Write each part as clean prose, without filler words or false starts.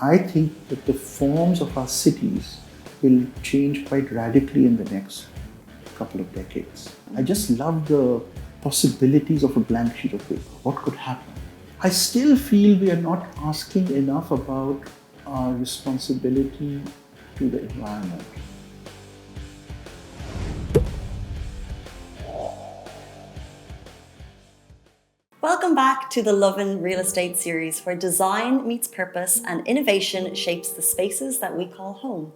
I think that the forms of our cities will change quite radically in the next couple of decades. I just love the possibilities of a blank sheet of paper. What could happen? I still feel we are not asking enough about our responsibility to the environment. Welcome back to the Lovin Real Estate Series, where design meets purpose and innovation shapes the spaces that we call home.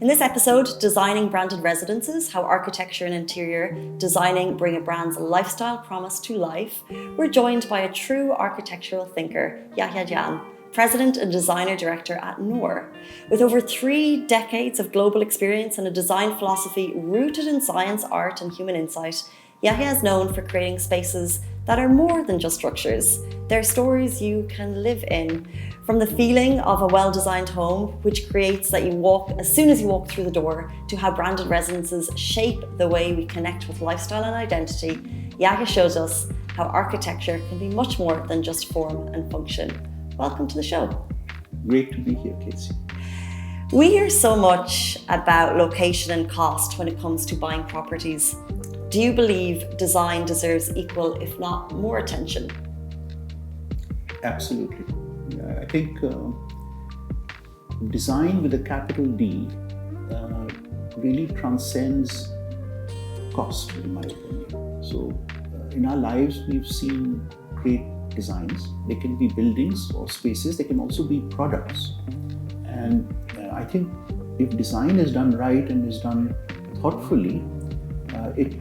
In this episode, Designing Branded Residences, how architecture and interior designing bring a brand's lifestyle promise to life, we're joined by a true architectural thinker, Yahya Jan, President and Designer Director at NORR. With over 3 decades of global experience and a design philosophy rooted in science, art and human insight, Yahya is known for creating spaces that are more than just structures. They're stories you can live in. From the feeling of a well-designed home, which creates that you walk as soon as you walk through the door, to how branded residences shape the way we connect with lifestyle and identity, Yahya shows us how architecture can be much more than just form and function. Welcome to the show. Great to be here, Casey. We hear so much about location and cost when it comes to buying properties. Do you believe design deserves equal, if not more, attention? Absolutely. I think design with a capital D really transcends cost, in my opinion. So in our lives, we've seen great designs. They can be buildings or spaces. They can also be products. And I think if design is done right and is done thoughtfully, it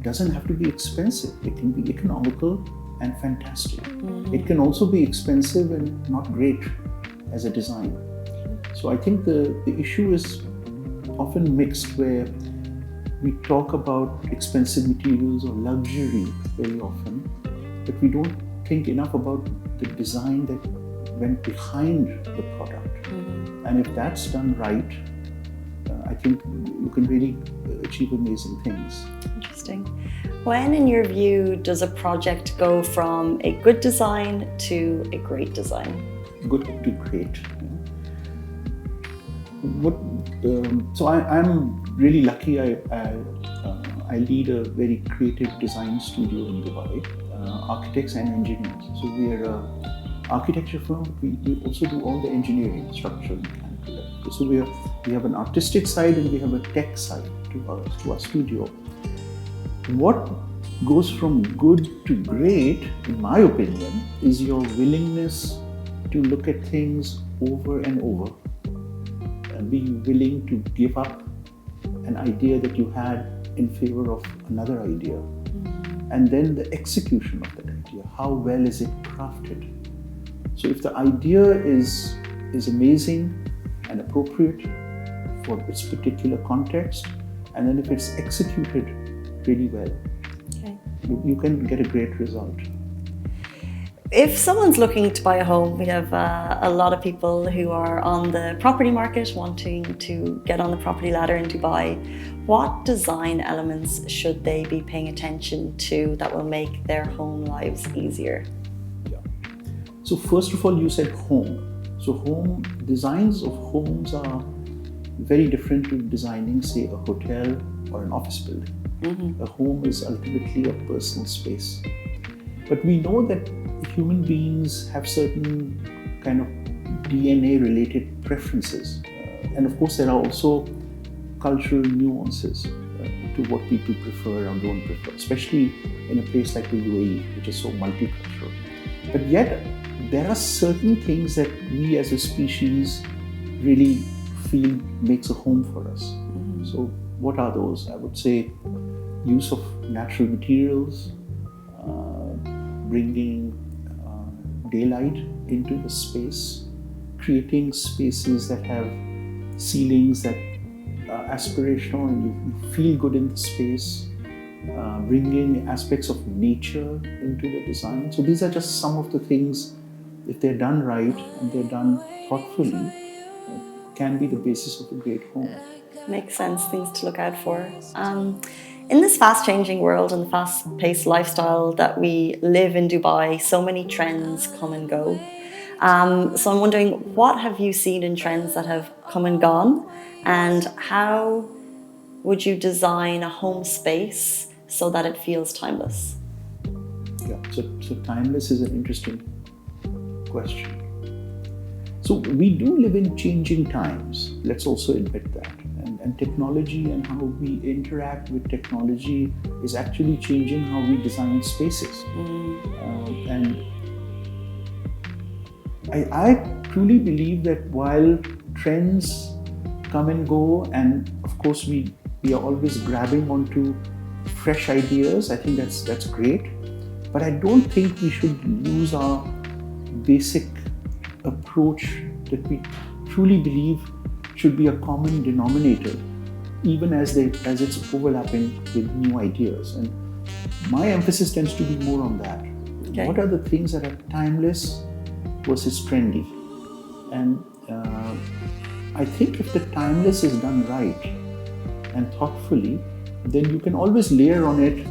doesn't have to be expensive. It can be economical and fantastic. Mm-hmm. It can also be expensive and not great as a design. So I think the issue is often mixed, where we talk about expensive materials or luxury very often, but we don't think enough about the design that went behind the product. Mm-hmm. And if that's done right, I think you can really achieve amazing things. Interesting. When, in your view, does a project go from a good design to a great design? Good to great. So I'm really lucky. I lead a very creative design studio in Dubai, architects and engineers. So we are an architecture firm, but we also do all the engineering, structural, mechanical. So we have an artistic side and we have a tech side to our studio. What goes from good to great, in my opinion, is your willingness to look at things over and over and be willing to give up an idea that you had in favor of another idea. Mm-hmm. And then the execution of that idea. How well is it crafted? So if the idea is amazing and appropriate for its particular context, and then if it's executed really well, okay, you can get a great result. If someone's looking to buy a home, we have a lot of people who are on the property market wanting to get on the property ladder in Dubai. What design elements should they be paying attention to that will make their home lives easier? Yeah. So first of all, you said home. So home designs of homes are very different to designing, say, a hotel or an office building. Mm-hmm. A home is ultimately a personal space. But we know that human beings have certain kind of DNA-related preferences. And of course, there are also cultural nuances to what people prefer or don't prefer, especially in a place like the UAE, which is so multicultural. But yet, there are certain things that we as a species really feel makes a home for us. Mm-hmm. So what are those? I would say use of natural materials, bringing daylight into the space, creating spaces that have ceilings that are aspirational and you feel good in the space, bringing aspects of nature into the design. So these are just some of the things, if they're done right and they're done thoughtfully, can be the basis of a great home. Makes sense, things to look out for. In this fast-changing world and the fast-paced lifestyle that we live in Dubai, so many trends come and go. So I'm wondering, what have you seen in trends that have come and gone, and how would you design a home space so that it feels timeless? Yeah, so timeless is an interesting question. So we do live in changing times. Let's also admit that. And technology and how we interact with technology is actually changing how we design spaces. And I truly believe that while trends come and go, and of course we are always grabbing onto fresh ideas, I think that's great. But I don't think we should lose our basic approach that we truly believe should be a common denominator, even as it's overlapping with new ideas. And my emphasis tends to be more on that. Okay. What are the things that are timeless versus trendy? And I think if the timeless is done right and thoughtfully, then you can always layer on it,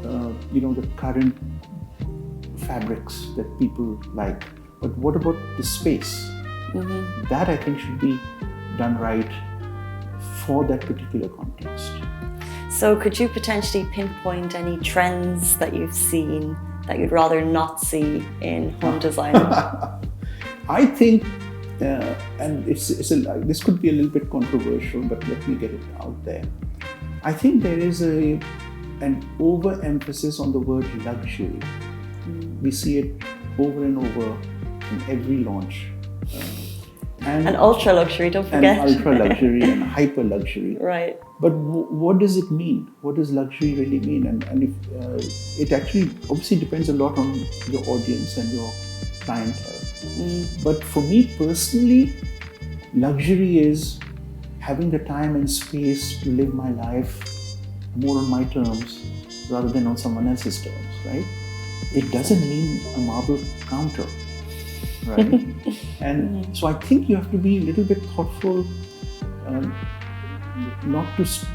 the current fabrics that people like. But what about the space? That I think should be done right for that particular context. So could you potentially pinpoint any trends that you've seen that you'd rather not see in home design? I think, and this could be a little bit controversial, but let me get it out there. I think there is an overemphasis on the word luxury. We see it over and over in every launch. And ultra luxury, don't forget. And ultra luxury and hyper luxury. Right. But what does it mean? What does luxury really mean? And if it actually obviously depends a lot on your audience and your clientele. But for me personally, luxury is having the time and space to live my life more on my terms rather than on someone else's terms, right? It doesn't mean a marble counter, right? And so I think you have to be a little bit thoughtful.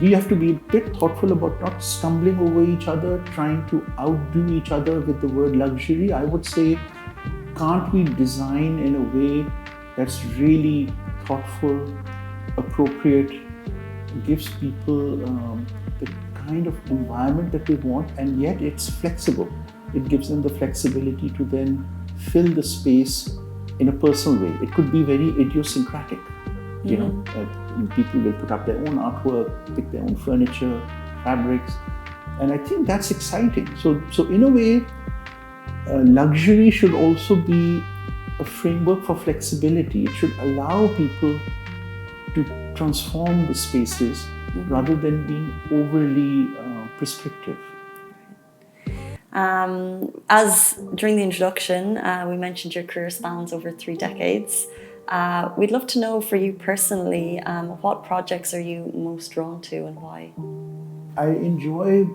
We have to be a bit thoughtful about not stumbling over each other, trying to outdo each other with the word luxury. I would say, can't we design in a way that's really thoughtful, appropriate, gives people the kind of environment that they want, and yet it's flexible. It gives them the flexibility to then fill the space in a personal way. It could be very idiosyncratic. People will put up their own artwork, pick their own furniture, fabrics, and I think that's exciting. So in a way, luxury should also be a framework for flexibility. It should allow people to transform the spaces rather than being overly prescriptive. As during the introduction, we mentioned your career spans over 3 decades. We'd love to know for you personally, what projects are you most drawn to and why? I enjoy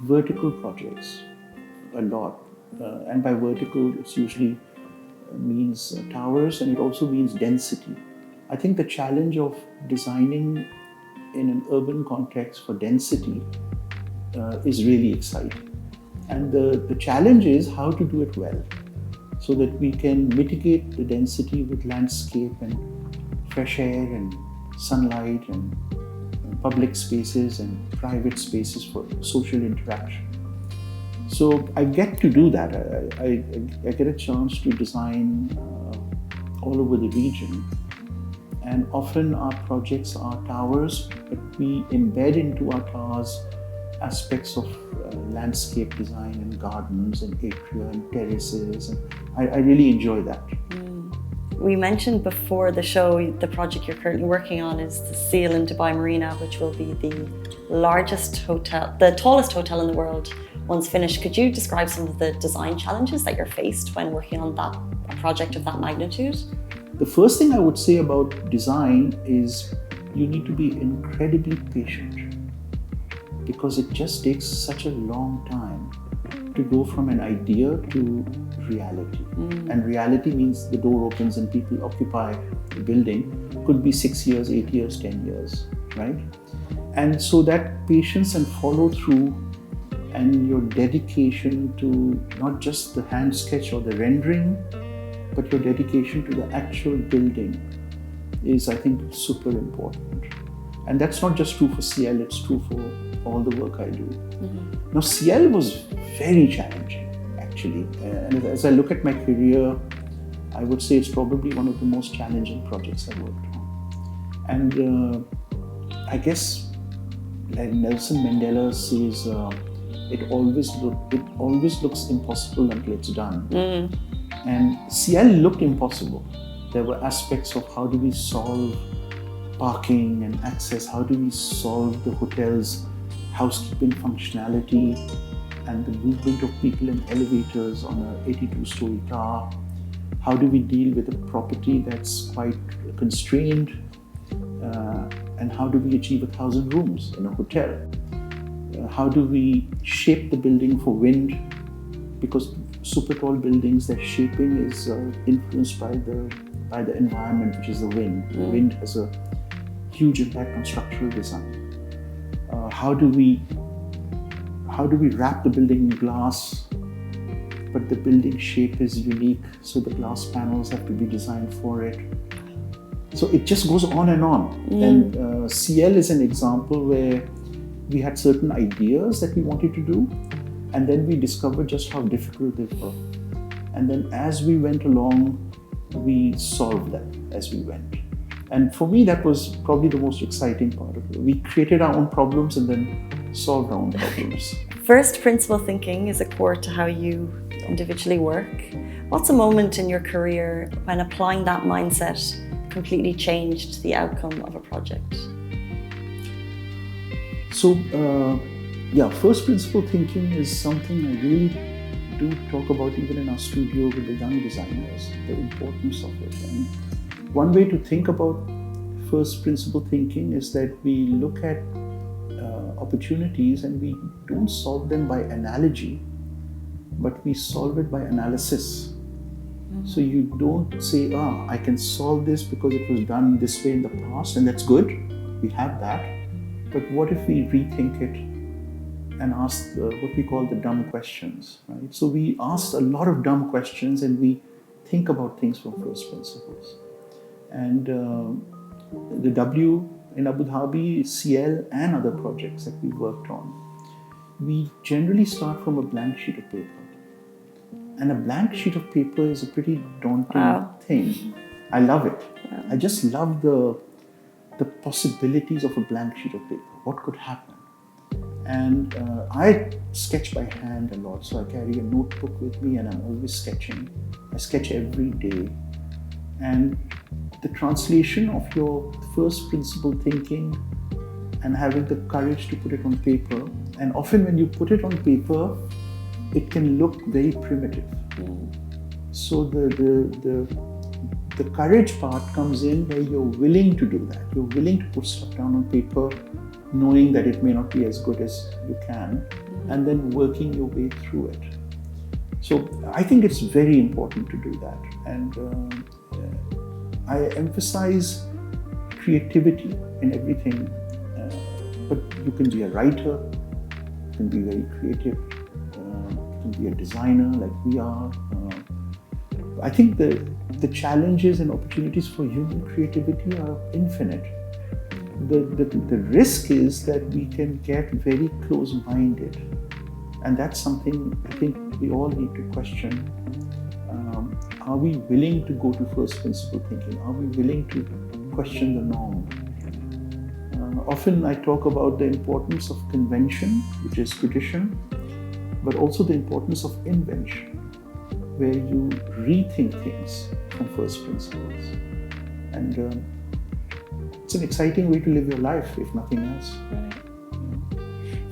vertical projects a lot. And by vertical, it usually means towers, and it also means density. I think the challenge of designing in an urban context for density is really exciting. And the challenge is how to do it well, so that we can mitigate the density with landscape and fresh air and sunlight and public spaces and private spaces for social interaction. So I get to do that. I get a chance to design all over the region. And often our projects are towers, but we embed into our towers aspects of landscape design and gardens and atria and terraces. And I really enjoy that. We mentioned before the show, the project you're currently working on is the Lovin Dubai Marina, which will be the tallest hotel in the world once finished. Could you describe some of the design challenges that you're faced when working on a project of that magnitude? The first thing I would say about design is you need to be incredibly patient, because it just takes such a long time to go from an idea to reality. And reality means the door opens and people occupy the building. Could be 6 years, 8 years, 10 years, right? And so that patience and follow through and your dedication to not just the hand sketch or the rendering, but your dedication to the actual building is, I think, super important. And that's not just true for CL, it's true for all the work I do. Mm-hmm. Now, CL was very challenging, actually. And as I look at my career, I would say it's probably one of the most challenging projects I worked on. And I guess, like Nelson Mandela says, it always looks impossible until it's done. Mm. And CL looked impossible. There were aspects of how do we solve parking and access, how do we solve the hotel's housekeeping functionality and the movement of people in elevators on an 82-story tower. How do we deal with a property that's quite constrained? And how do we achieve 1,000 rooms in a hotel? How do we shape the building for wind? Because super tall buildings, their shaping is influenced by the environment, which is the wind. The wind has a huge impact on structural design. How do we wrap the building in glass, but the building shape is unique, so the glass panels have to be designed for it. So it just goes on and on. And CL is an example where we had certain ideas that we wanted to do, and then we discovered just how difficult they were. And then as we went along, we solved them as we went. And for me, that was probably the most exciting part of it. We created our own problems and then solved our own problems. First principle thinking is a core to how you individually work. What's a moment in your career when applying that mindset completely changed the outcome of a project? So, first principle thinking is something I really do talk about even in our studio with the young designers, the importance of it. And one way to think about first principle thinking is that we look at opportunities and we don't solve them by analogy, but we solve it by analysis. Mm-hmm. So you don't say, I can solve this because it was done this way in the past, and that's good, we have that. But what if we rethink it and ask what we call the dumb questions, right? So we ask a lot of dumb questions and we think about things from first principles. And the W in Abu Dhabi, CL and other projects that we worked on, we generally start from a blank sheet of paper. And a blank sheet of paper is a pretty daunting thing. I love it. Yeah. I just love the possibilities of a blank sheet of paper. What could happen? And I sketch by hand a lot, so I carry a notebook with me and I'm always sketching. I sketch every day. And the translation of your first principle thinking and having the courage to put it on paper, and often when you put it on paper, it can look very primitive. So the courage part comes in where you're willing to do that. You're willing to put stuff down on paper, knowing that it may not be as good as you can, and then working your way through it. So I think it's very important to do that. And I emphasize creativity in everything, but you can be a writer, you can be very creative, you can be a designer like we are. I think the challenges and opportunities for human creativity are infinite. The risk is that we can get very close-minded, and that's something I think we all need to question. Are we willing to go to first principle thinking? Are we willing to question the norm? Often I talk about the importance of convention, which is tradition, but also the importance of invention, where you rethink things from first principles. And it's an exciting way to live your life, if nothing else. Right.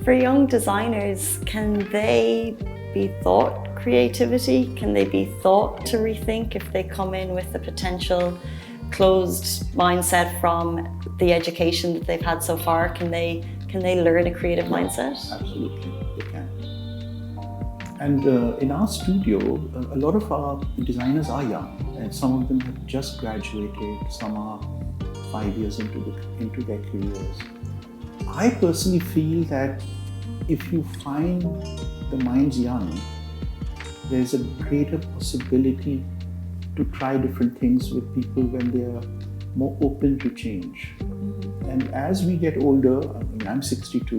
For young designers, can they be taught creativity? Can they be taught to rethink if they come in with a potential closed mindset from the education that they've had so far? Can they learn a creative mindset? Absolutely, they can. And in our studio, a lot of our designers are young, and some of them have just graduated, some are 5 years into their careers. I personally feel that if you find the minds young, there's a greater possibility to try different things with people when they are more open to change. And as we get older, I mean, I'm 62,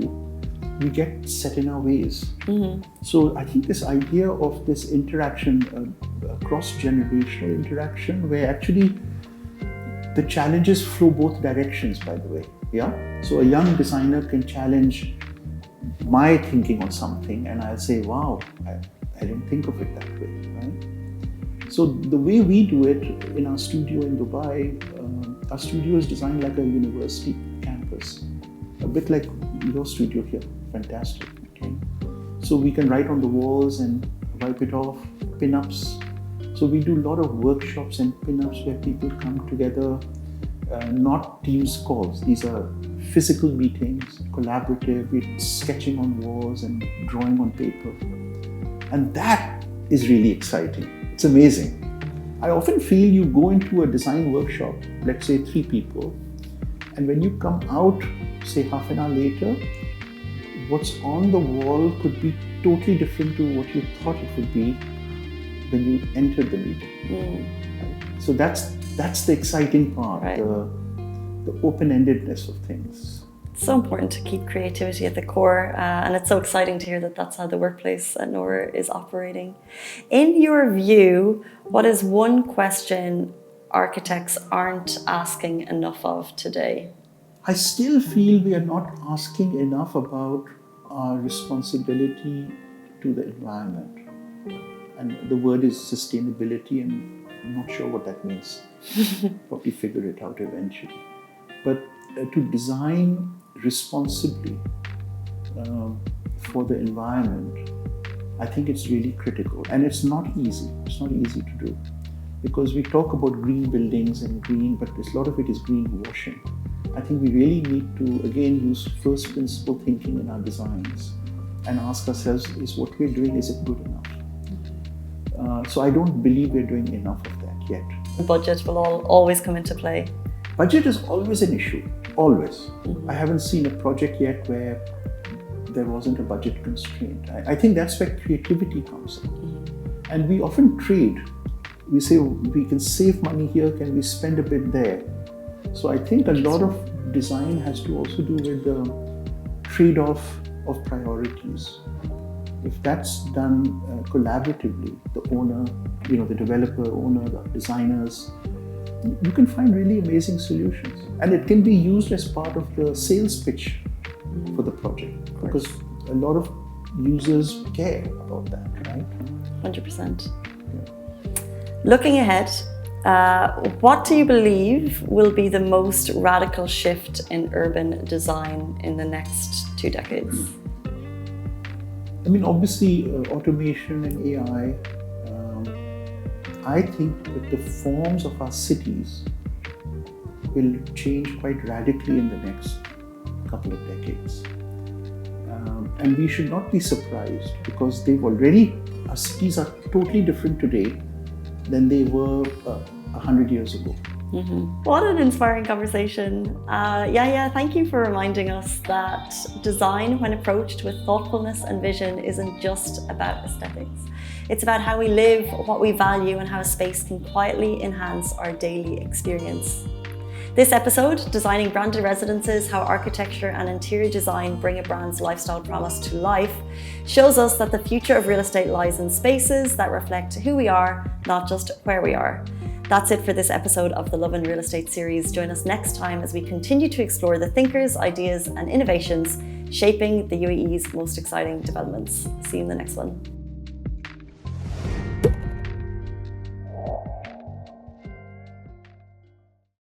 we get set in our ways. So I think this idea of this interaction, cross-generational interaction, where actually the challenges flow both directions, by the way. Yeah. So a young designer can challenge my thinking on something, and I'll say, "Wow, I didn't think of it that way." Right. So the way we do it in our studio in Dubai, our studio is designed like a university campus, a bit like your studio here. Fantastic. Okay. So we can write on the walls and wipe it off, pin-ups. So we do a lot of workshops and pin-ups where people come together, not Teams calls. These are physical meetings, collaborative, we're sketching on walls and drawing on paper. And that is really exciting. It's amazing. I often feel you go into a design workshop, let's say 3 people, and when you come out, say half an hour later, what's on the wall could be totally different to what you thought it would be when you entered the meeting. Right? So that's the exciting part, right. The open-endedness of things. It's so important to keep creativity at the core, and it's so exciting to hear that that's how the workplace at NORR is operating. In your view, what is one question architects aren't asking enough of today? I still feel we are not asking enough about our responsibility to the environment. And the word is sustainability, and I'm not sure what that means. Probably figure it out eventually. But to design responsibly for the environment, I think it's really critical. And it's not easy. It's not easy to do. Because we talk about green buildings and green, but a lot of it is greenwashing. I think we really need to, again, use first principle thinking in our designs and ask ourselves, is what we're doing, is it good enough? So I don't believe we're doing enough of that yet. Budget will always come into play. Budget is always an issue, always. I haven't seen a project yet where there wasn't a budget constraint. I think that's where creativity comes in. And we often trade. We say, we can save money here, can we spend a bit there? So I think a lot of design has to also do with the trade-off of priorities. If that's done collaboratively, the owner, the developer, owner, the designers, you can find really amazing solutions. And it can be used as part of the sales pitch for the project, because a lot of users care about that, right? 100%. Yeah. Looking ahead, what do you believe will be the most radical shift in urban design in the next 2 decades? I mean, obviously, automation and AI, I think that the forms of our cities will change quite radically in the next couple of decades. And we should not be surprised, because our cities are totally different today than they were 100 years ago. What an inspiring conversation. Yahya, thank you for reminding us that design, when approached with thoughtfulness and vision, isn't just about aesthetics. It's about how we live, what we value, and how a space can quietly enhance our daily experience. This episode, Designing Branded Residences, How Architecture and Interior Design Bring a Brand's Lifestyle Promise to Life, shows us that the future of real estate lies in spaces that reflect who we are, not just where we are. That's it for this episode of the Lovin Real Estate Series. Join us next time as we continue to explore the thinkers, ideas, and innovations shaping the UAE's most exciting developments. See you in the next one.